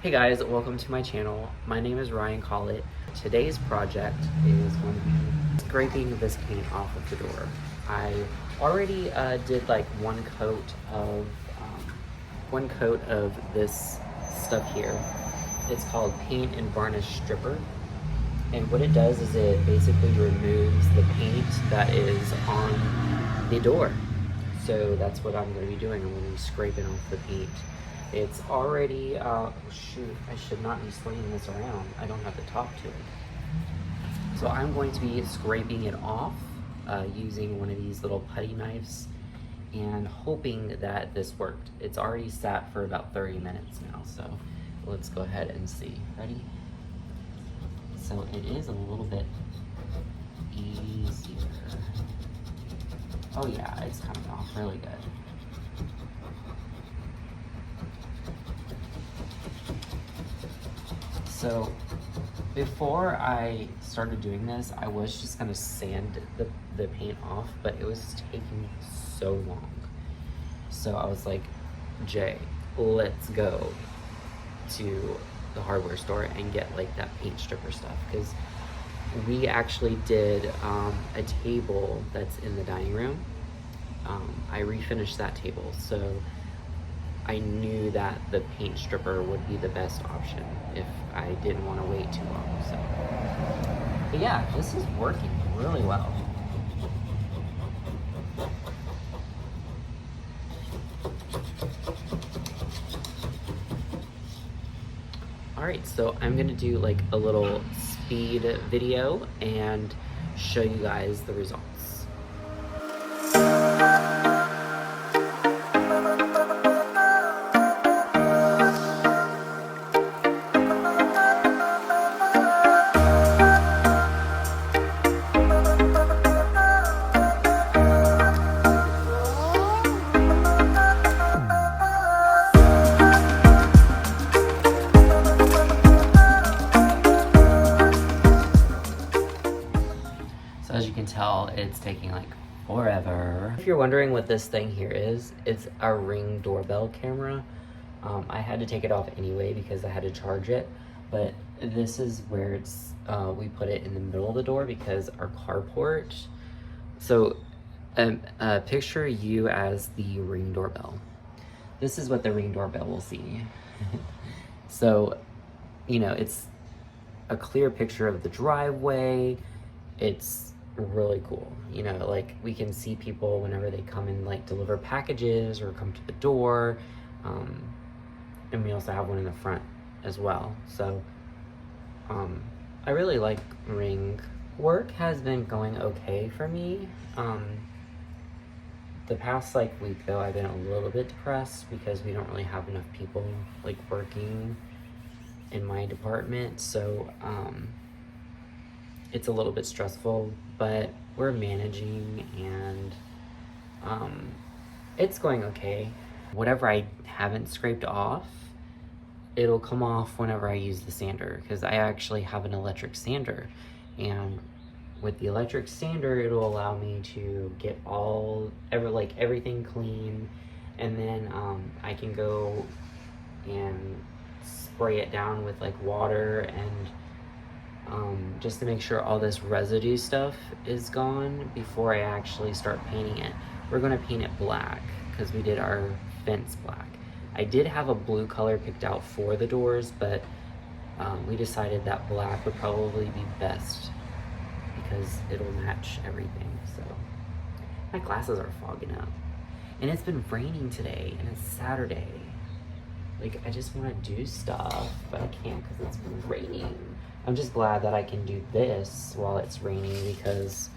Hey guys, welcome to my channel. My name is Ryan Collett. Today's project is going to be scraping this paint off of the door. I already did like one coat of this stuff here. It's called Paint and Varnish Stripper. And what it does is it basically removes the paint that is on the door. So that's what I'm going to be doing. I'm going to be scraping off the paint. It's already, oh shoot, I should not be swinging this around. I don't have the top to it. So I'm going to be scraping it off using one of these little putty knives and hoping that this worked. It's already sat for about 30 minutes now, so let's go ahead and see. Ready? So it is a little bit easier. Oh yeah, it's coming off really good. So before I started doing this, I was just gonna sand the paint off, but it was taking so long. So I was like, Jay, let's go to the hardware store and get like that paint stripper stuff, because we actually did a table that's in the dining room. I refinished that table, so I knew that the paint stripper would be the best option if I didn't want to wait too long. So, but yeah, this is working really well. All right, so I'm gonna do like a little speed video and show you guys the results. As you can tell, it's taking like forever. If you're wondering what this thing here is, it's a Ring doorbell camera. I had to take it off anyway because I had to charge it, but this is where it's we put it in the middle of the door because our carport. So picture you as the Ring doorbell. This is what the Ring doorbell will see. So, you know, it's a clear picture of the driveway. It's really cool, you know, like we can see people whenever they come and like deliver packages or come to the door, and we also have one in the front as well. So I really like Ring. Work has been going okay for me. The past like week though, I've been a little bit depressed because we don't really have enough people like working in my department, so it's a little bit stressful, but we're managing and it's going okay. Whatever I haven't scraped off, it'll come off whenever I use the sander, because I actually have an electric sander, and with the electric sander it'll allow me to get everything clean, and then I can go and spray it down with like water and just to make sure all this residue stuff is gone before I actually start painting it. We're going to paint it black because we did our fence black. I did have a blue color picked out for the doors, but we decided that black would probably be best because it'll match everything. So my glasses are fogging up, and it's been raining today and it's Saturday. Like, I just want to do stuff, but I can't because it's been raining. I'm just glad that I can do this while it's raining because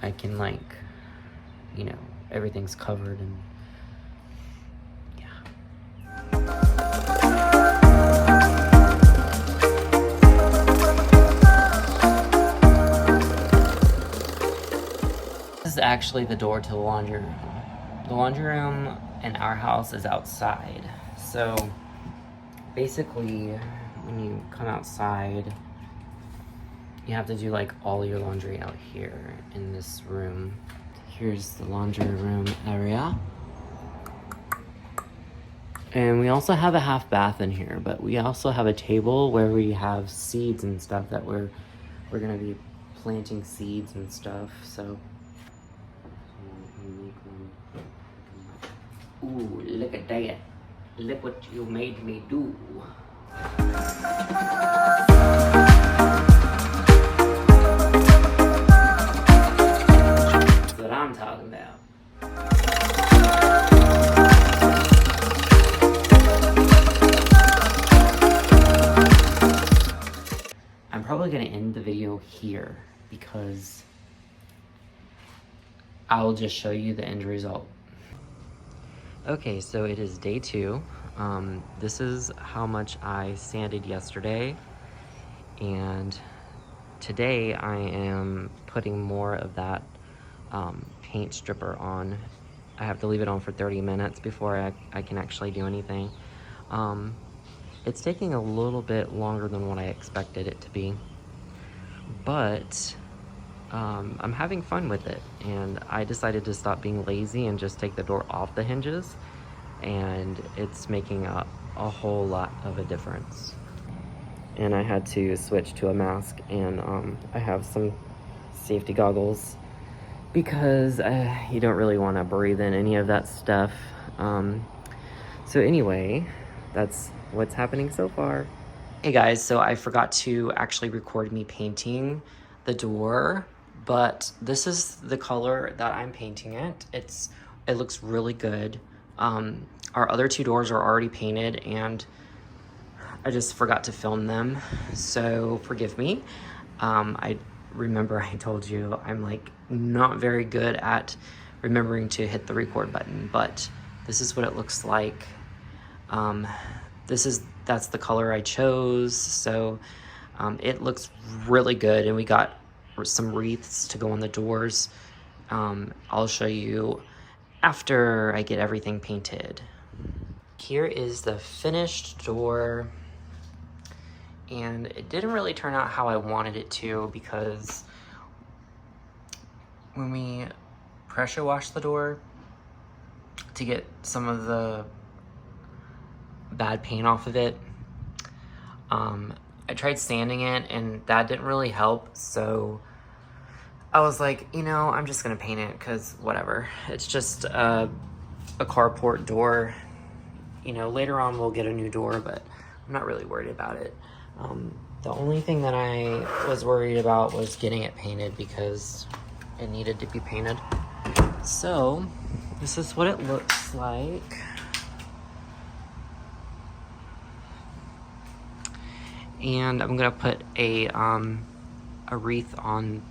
I can, like, you know, everything's covered and yeah. This is actually the door to the laundry room. The laundry room in our house is outside. So basically, when you come outside, you have to do like all your laundry out here in this room. Here's the laundry room area. And we also have a half bath in here, but we also have a table where we have seeds and stuff that we're gonna be planting seeds and stuff, so. Ooh, look at that. Look what you made me do. That's what I'm talking about. I'm probably gonna end the video here because I'll just show you the end result. Okay, so it is day 2. This is how much I sanded yesterday, and today I am putting more of that paint stripper on. I have to leave it on for 30 minutes before I can actually do anything. It's taking a little bit longer than what I expected it to be, but I'm having fun with it, and I decided to stop being lazy and just take the door off the hinges, and it's making a whole lot of a difference. And I had to switch to a mask, and I have some safety goggles because you don't really want to breathe in any of that stuff. So anyway, that's what's happening so far. Hey guys, so I forgot to actually record me painting the door, but this is the color that I'm painting it. It looks really good. Our other 2 doors are already painted, and I just forgot to film them, so forgive me. I remember I told you I'm like not very good at remembering to hit the record button, but this is what it looks like. That's the color I chose, so it looks really good, and we got some wreaths to go on the doors. I'll show you after I get everything painted. Here is the finished door, and it didn't really turn out how I wanted it to, because when we pressure washed the door to get some of the bad paint off of it, I tried sanding it, and that didn't really help, so I was like, you know, I'm just gonna paint it because whatever. It's just a carport door. You know, later on we'll get a new door, but I'm not really worried about it. The only thing that I was worried about was getting it painted because it needed to be painted. So this is what it looks like. And I'm gonna put a wreath on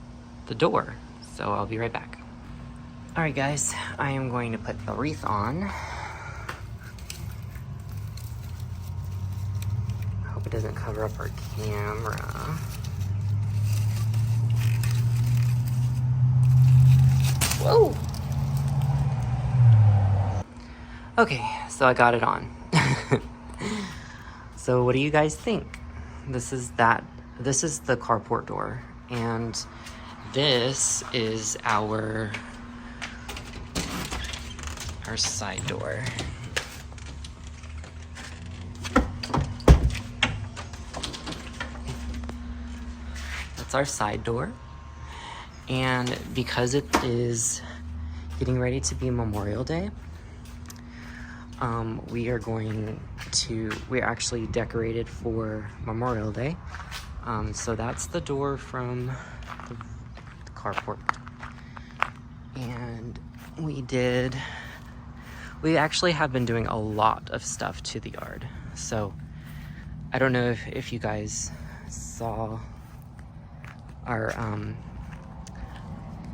the door, so I'll be right back. All right guys, I am going to put the wreath on. Hope it doesn't cover up our camera. Whoa! Okay, so I got it on. So what do you guys think? This is the carport door, and this is our side door. That's our side door, and because it is getting ready to be Memorial Day, we're actually decorated for Memorial Day. So that's the door from the carport. And we actually have been doing a lot of stuff to the yard. So I don't know if you guys saw our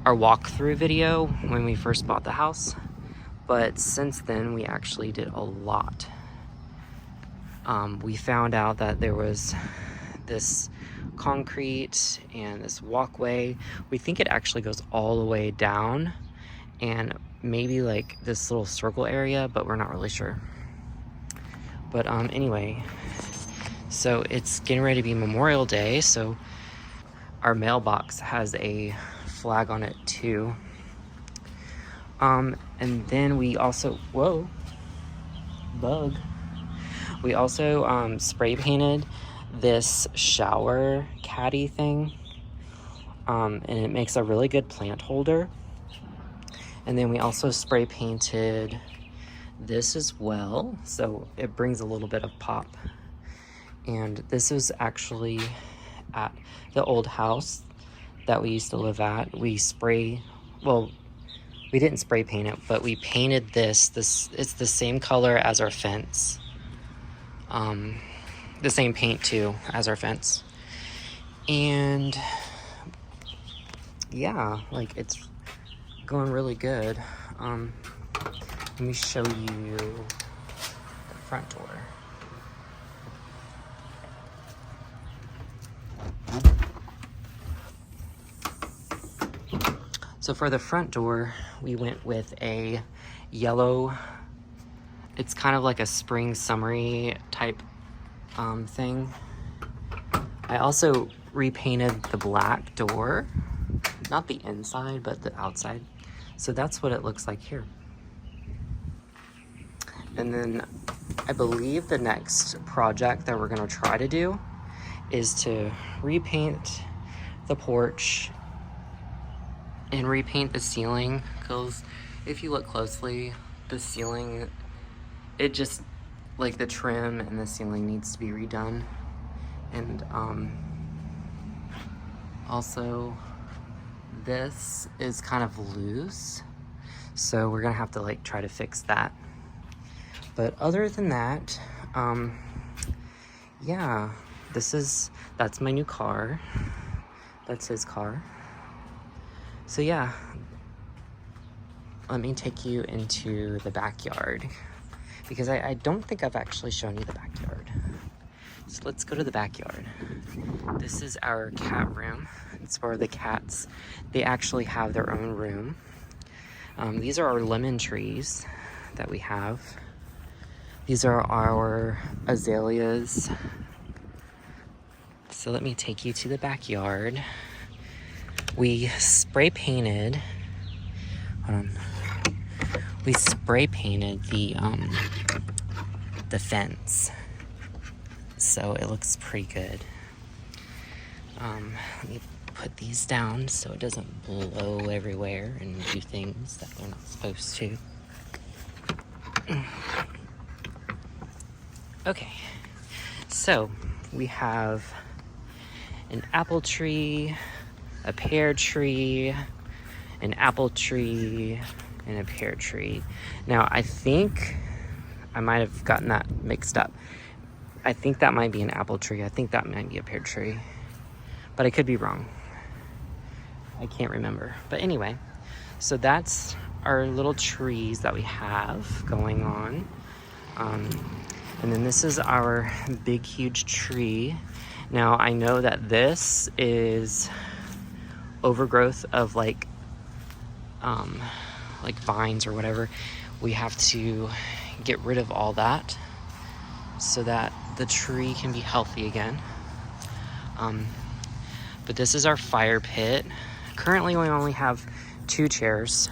walkthrough video when we first bought the house, but since then we actually did a lot. We found out that there was this concrete and this walkway. We think it actually goes all the way down and maybe like this little circle area, but we're not really sure. But anyway, so it's getting ready to be Memorial Day, so our mailbox has a flag on it too. And then we also, whoa, bug. We also spray painted this shower caddy thing, and it makes a really good plant holder. And then we also spray painted this as well, so it brings a little bit of pop. And this is actually at the old house that we used to live at. We didn't spray paint it, but we painted this. It's the same color as our fence. The same paint too as our fence. And yeah, like it's going really good. Let me show you the front door. So for the front door, we went with a yellow, it's kind of like a spring summery type thing. I also repainted the black door, not the inside, but the outside. So that's what it looks like here. And then I believe the next project that we're gonna try to do is to repaint the porch and repaint the ceiling, because if you look closely, the ceiling, it just, like the trim and the ceiling needs to be redone. And also this is kind of loose, so we're gonna have to like try to fix that. But other than that, yeah, that's my new car. That's his car. So yeah, let me take you into the backyard, because I don't think I've actually shown you the backyard. So let's go to the backyard. This is our cat room. It's where the cats, they actually have their own room. These are our lemon trees that we have. These are our azaleas. So let me take you to the backyard. We spray painted, hold on. We spray painted the fence, so it looks pretty good. Let me put these down so it doesn't blow everywhere and do things that they're not supposed to. Okay, so we have an apple tree, a pear tree, an apple tree, and a pear tree. Now, I think I might have gotten that mixed up. I think that might be an apple tree. I think that might be a pear tree, but I could be wrong. I can't remember. But anyway, so that's our little trees that we have going on. And then this is our big, huge tree. Now, I know that this is overgrowth of like vines or whatever. We have to get rid of all that so that the tree can be healthy again. But this is our fire pit. Currently we only have 2 chairs.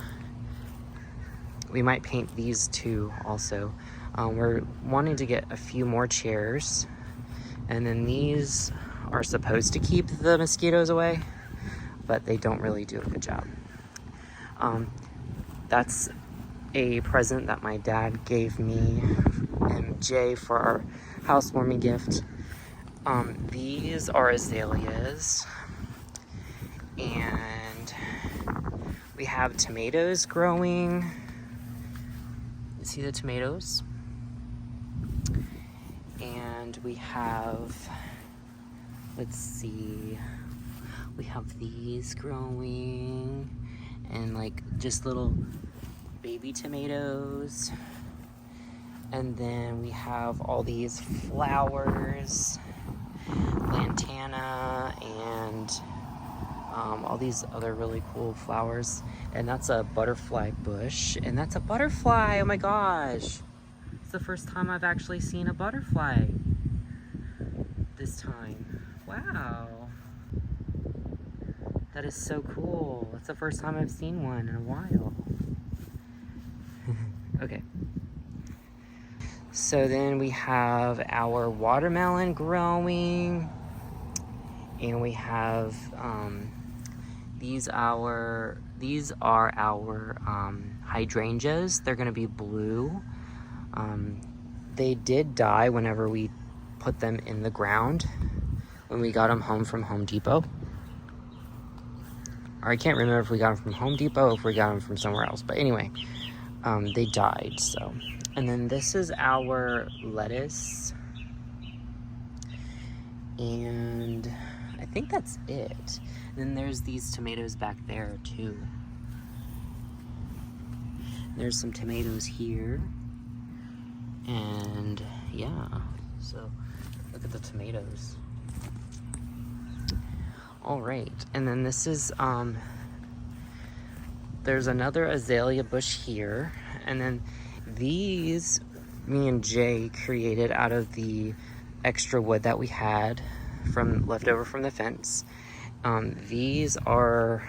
We might paint these 2 also. We're wanting to get a few more chairs, and then these are supposed to keep the mosquitoes away, but they don't really do a good job. That's a present that my dad gave me and Jay for our housewarming gift. These are azaleas, and we have tomatoes growing. You see the tomatoes? And we have, let's see, we have these growing, and like just little baby tomatoes. And then we have all these flowers, lantana, and all these other really cool flowers. And that's a butterfly bush, and that's a butterfly. Oh my gosh, it's the first time I've actually seen a butterfly this time. Wow, that is so cool. That's the first time I've seen one in a while. Okay, So then we have our watermelon growing, and we have these are our hydrangeas. They're gonna be blue. They did die whenever we put them in the ground when we got them home from Home Depot. Or I can't remember if we got them from Home Depot or if we got them from somewhere else. But anyway, they died, so. And then this is our lettuce. And I think that's it. And then there's these tomatoes back there too. There's some tomatoes here. And yeah, so look at the tomatoes. All right, and then this is, there's another azalea bush here. And then these, me and Jay created out of the extra wood that we had from left over from the fence. These are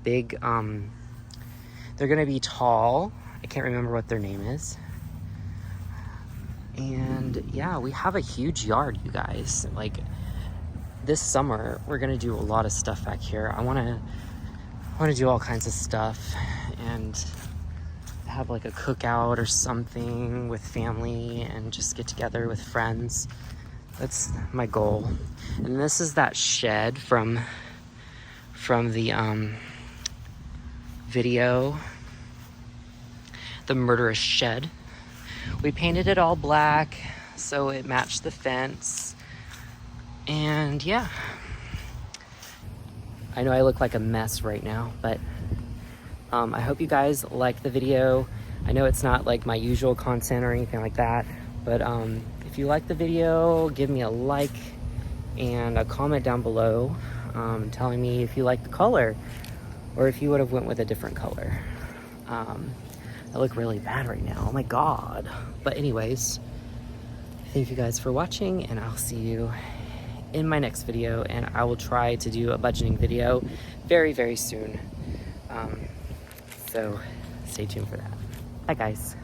big, they're gonna be tall. I can't remember what their name is. And yeah, we have a huge yard, you guys. Like, this summer, we're gonna do a lot of stuff back here. I wanna do all kinds of stuff and have like a cookout or something with family and just get together with friends. That's my goal. And this is that shed from the video, the murderous shed. We painted it all black so it matched the fence. And yeah, I know I look like a mess right now, but I hope you guys like the video. I know it's not like my usual content or anything like that, but if you like the video, give me a like and a comment down below telling me if you like the color or if you would have went with a different color. I look really bad right now, oh my god. But anyways, thank you guys for watching, and I'll see you in my next video, and I will try to do a budgeting video very, very soon. So stay tuned for that. Bye guys.